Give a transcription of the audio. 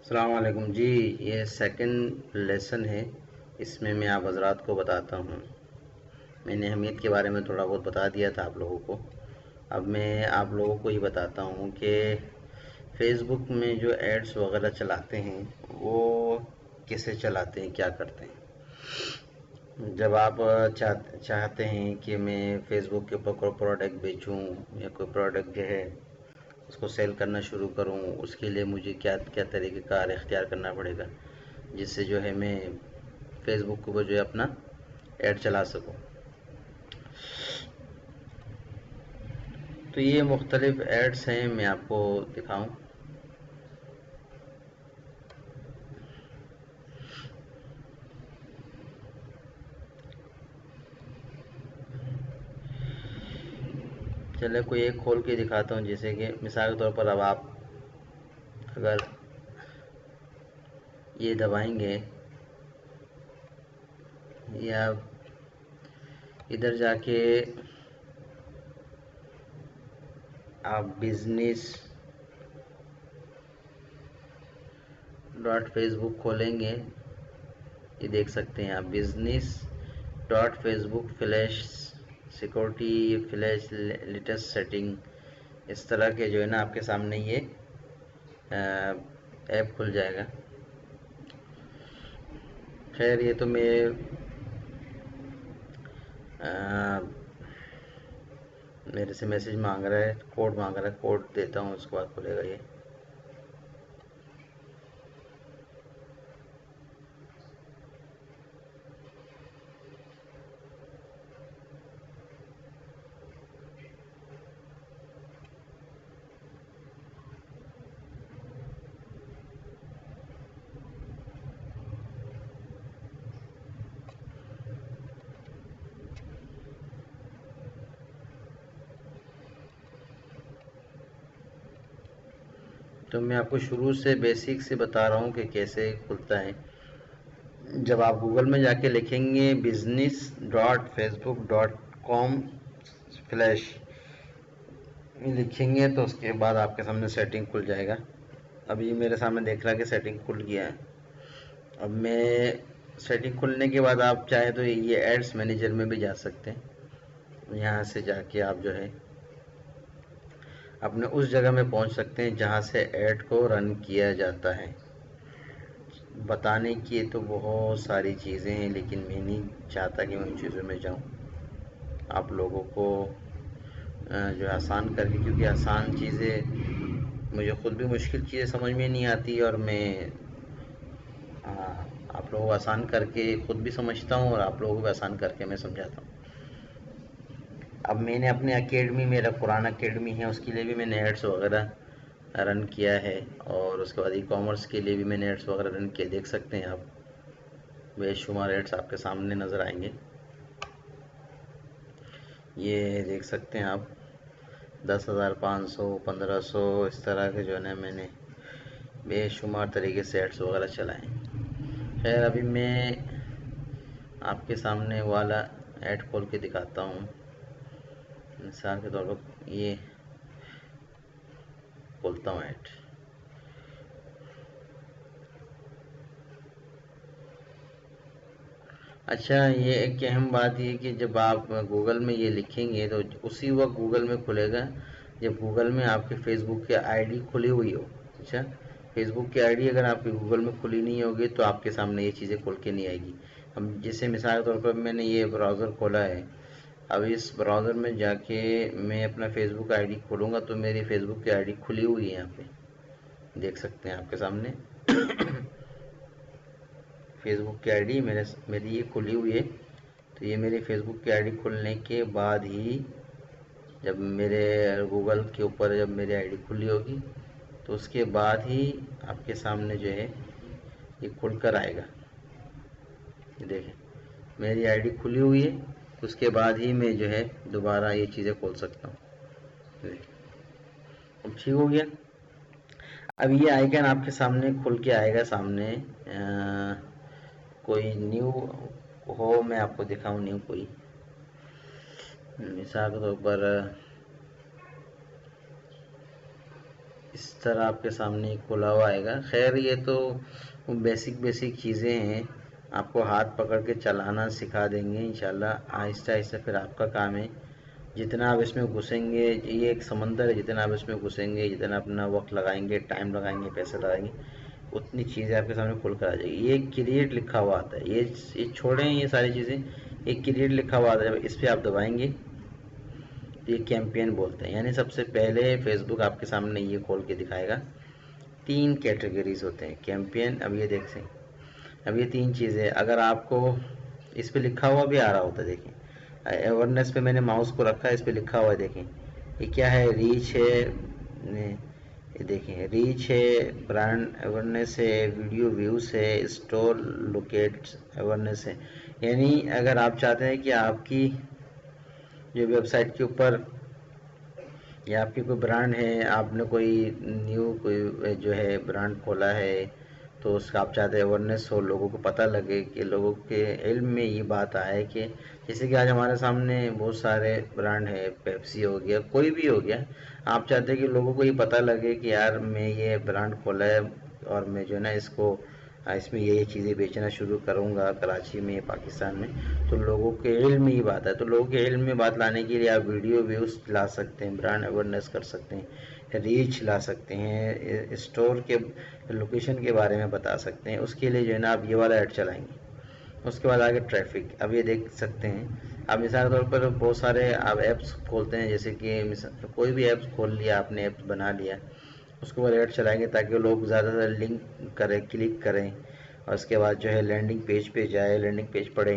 अस्सलाम वालेकुम जी। ये सेकंड लेसन है। इसमें मैं आप हज़रात को बताता हूँ। मैंने अहमियत के बारे में थोड़ा बहुत बता दिया था आप लोगों को। अब मैं आप लोगों को ही बताता हूँ कि फ़ेसबुक में जो एड्स वगैरह चलाते हैं वो कैसे चलाते हैं, क्या करते हैं। जब आप चाहते हैं कि मैं फ़ेसबुक के ऊपर कोई प्रोडक्ट बेचूँ या कोई प्रोडक्ट जो है उसको सेल करना शुरू करूँ, उसके लिए मुझे क्या क्या तरीक़ेकार इख्तियार करना पड़ेगा, जिससे जो है मैं फ़ेसबुक के ऊपर जो है अपना ऐड चला सकूँ। तो ये मुख्तलिफ़ एड्स हैं, मैं आपको दिखाऊँ। चले कोई एक खोल के दिखाता हूँ, जैसे कि मिसाल के तौर पर अब आप अगर ये दबाएंगे या इधर जाके आप बिजनेस डॉट फेसबुक खोलेंगे, ये देख सकते हैं आप business dot Facebook flash security flash latest setting, इस तरह के जो है ना आपके सामने ये ऐप खुल जाएगा। खैर ये तो मैं मेरे से मैसेज मांग रहा है, कोड मांग रहा है, कोड देता हूँ, उसके बाद खुलेगा ये। तो मैं आपको शुरू से बेसिक से बता रहा हूँ कि कैसे खुलता है। जब आप गूगल में जाके लिखेंगे business.facebook.com फ्लैश लिखेंगे तो उसके बाद आपके सामने सेटिंग खुल जाएगा। अब ये मेरे सामने देख रहा है कि सेटिंग खुल गया है। अब मैं सेटिंग खुलने के बाद आप चाहे तो ये एड्स मैनेजर में भी जा सकते हैं। यहाँ से जाके आप जो है अपने उस जगह में पहुँच सकते हैं जहाँ से ऐड को रन किया जाता है। बताने की तो बहुत सारी चीज़ें हैं, लेकिन मैं नहीं चाहता कि मैं उन चीज़ों में जाऊँ। आप लोगों को जो है आसान करके, क्योंकि आसान चीज़ें मुझे ख़ुद भी मुश्किल चीज़ें समझ में नहीं आती और मैं आप लोगों को आसान करके ख़ुद भी समझता हूँ और आप लोगों को भी आसान करके मैं समझाता हूँ। अब मैंने अपने एकेडमी, मेरा पुराना एकेडमी है, उसके लिए भी मैंने एड्स वगैरह रन किया है और उसके बाद ई कॉमर्स के लिए भी मैंने एड्स वगैरह रन किए। देख सकते हैं आप बेशुमार एड्स आपके सामने नज़र आएंगे। ये देख सकते हैं आप 10,500 1500 इस तरह के जो है ना मैंने बेशुमार तरीके से एड्स वगैरह चलाएं। खैर अभी मैं आपके सामने वाला ऐड खोल के दिखाता हूँ। मिसाल के तौर पर ये खोलता हूँ ऐड। अच्छा, ये एक अहम बात ये कि जब आप गूगल में ये लिखेंगे तो उसी वक्त गूगल में खुलेगा जब गूगल में आपके फेसबुक की आईडी खुली हुई हो। अच्छा, फेसबुक की आईडी अगर आपके गूगल में खुली नहीं होगी तो आपके सामने ये चीज़ें खुल के नहीं आएगी। हम जैसे मिसाल के तौर पर मैंने ये ब्राउज़र खोला है, अब इस ब्राउज़र में जाके मैं अपना फेसबुक आईडी खोलूँगा तो मेरी फेसबुक की आईडी खुली हुई है। यहाँ पे देख सकते हैं आपके सामने फेसबुक की आईडी मेरी ये खुली हुई है। तो ये मेरी फेसबुक की आईडी खुलने के बाद ही जब मेरे गूगल के ऊपर जब मेरी आईडी खुली होगी तो उसके बाद ही आपके सामने जो है ये खुल कर आएगा। ये देखें मेरी आईडी खुली हुई है, उसके बाद ही मैं जो है दोबारा ये चीज़ें खोल सकता हूँ। अब ठीक हो गया। अब ये आइकन आपके सामने खुल के आएगा सामने। कोई न्यू हो, मैं आपको दिखाऊं न्यू कोई, मिसाल के तौर पर इस तरह आपके सामने एक खुला हुआ आएगा। खैर ये तो बेसिक चीज़ें हैं, आपको हाथ पकड़ के चलाना सिखा देंगे इंशाल्लाह। आहिस्ता आहिस्ता फिर आपका काम है, जितना आप इसमें घुसेंगे, ये एक समंदर है, जितना आप इसमें घुसेंगे, जितना अपना वक्त लगाएंगे, टाइम लगाएंगे, पैसे लगाएंगे, उतनी चीज़ें आपके सामने खुल कर आ जाएगी। ये क्रिएट लिखा हुआ आता है, ये छोड़ें ये सारी चीज़ें, एक क्रिएट लिखा हुआ आता है, इस पर आप दबाएंगे, ये कैंपेन बोलते हैं। यानी सबसे पहले फेसबुक आपके सामने ये खोल के दिखाएगा, 3 कैटेगरीज होते हैं कैंपेन। अब ये देख सें, अब ये 3 चीज़ें अगर आपको इस पे लिखा हुआ भी आ रहा होता है, देखें अवेयरनेस पे मैंने माउस को रखा है, इस पे लिखा हुआ है, देखें ये क्या है, रीच है, ये देखें रीच है, ब्रांड अवेयरनेस है, वीडियो व्यूज है, स्टोर लोकेट अवेयरनेस है। यानी अगर आप चाहते हैं कि आपकी जो वेबसाइट के ऊपर या आपकी कोई ब्रांड है, आपने कोई न्यू कोई जो है ब्रांड खोला है, तो उसका आप चाहते हैं अवेयरनेस हो, लोगों को पता लगे, कि लोगों के इल्म में ये बात आए कि जैसे कि आज हमारे सामने बहुत सारे ब्रांड है, पेप्सी हो गया, कोई भी हो गया, आप चाहते हैं कि लोगों को ये पता लगे कि यार मैं ये ब्रांड खोला है और मैं जो है ना इसको इसमें ये चीज़ें बेचना शुरू करूँगा कराची में, पाकिस्तान में, तो लोगों के इल्म में ये बात है। तो लोगों के इल्म में बात लाने के लिए आप वीडियो व्यूज़ ला सकते हैं, ब्रांड अवेयरनेस कर सकते हैं, रीच ला सकते हैं, स्टोर के लोकेशन के बारे में बता सकते हैं। उसके लिए जो है ना आप ये वाला ऐड चलाएंगे। उसके बाद आगे ट्रैफिक, अब ये देख सकते हैं आप, मिसाल के तौर पर बहुत सारे आप ऐप्स खोलते हैं, जैसे कि कोई भी ऐप्स खोल लिया आपने, ऐप्स बना लिया, उसके बाद ऐड चलाएंगे ताकि लोग ज़्यादातर लिंक करें, क्लिक करें, और उसके बाद जो है लैंडिंग पेज पे जाए, लैंडिंग पेज पढ़े,